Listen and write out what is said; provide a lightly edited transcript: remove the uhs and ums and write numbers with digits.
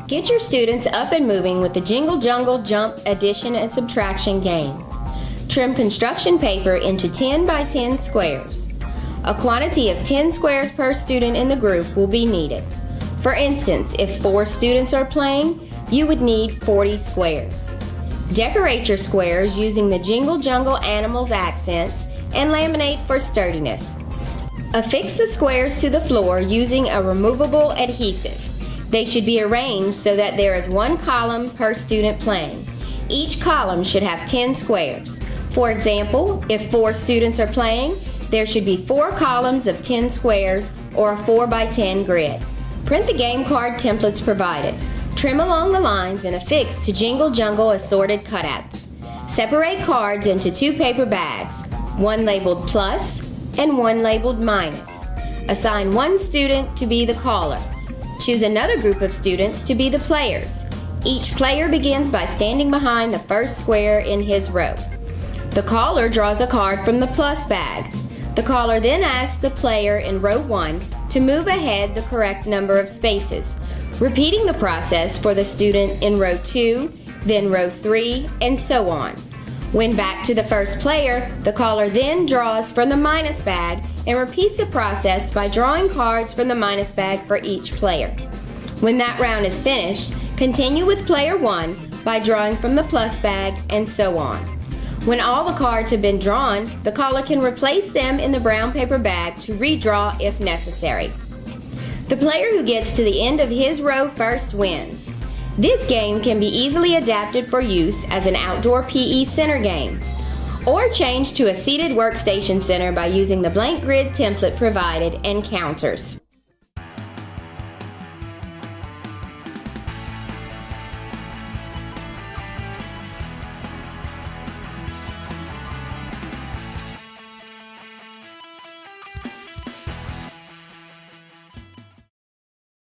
Get your students up and moving with the Jingle Jungle Jump addition and subtraction game. Trim construction paper into 10 by 10 squares. A quantity of 10 squares per student in the group will be needed. For instance, if 4 students are playing, you would need 40 squares. Decorate your squares using the Jingle Jungle animals accents and laminate for sturdiness. Affix the squares to the floor using a removable adhesive. They should be arranged so that there is 1 column per student playing. Each column should have 10 squares. For example, if 4 students are playing, there should be 4 columns of 10 squares or a 4 by 10 grid. Print the game card templates provided. Trim along the lines and affix to Jingle Jungle assorted cutouts. Separate cards into 2 paper bags, one labeled plus and one labeled minus. Assign 1 student to be the caller. Choose another group of students to be the players. Each player begins by standing behind the first square in his row. The caller draws a card from the plus bag. The caller then asks the player in row 1 to move ahead the correct number of spaces, repeating the process for the student in row 2, then row 3, and so on. When back to the first player, the caller then draws from the minus bag and repeats the process by drawing cards from the minus bag for each player. When that round is finished, continue with player 1 by drawing from the plus bag and so on. When all the cards have been drawn, the caller can replace them in the brown paper bag to redraw if necessary. The player who gets to the end of his row first wins. This game can be easily adapted for use as an outdoor PE center game, or changed to a seated workstation center by using the blank grid template provided and counters.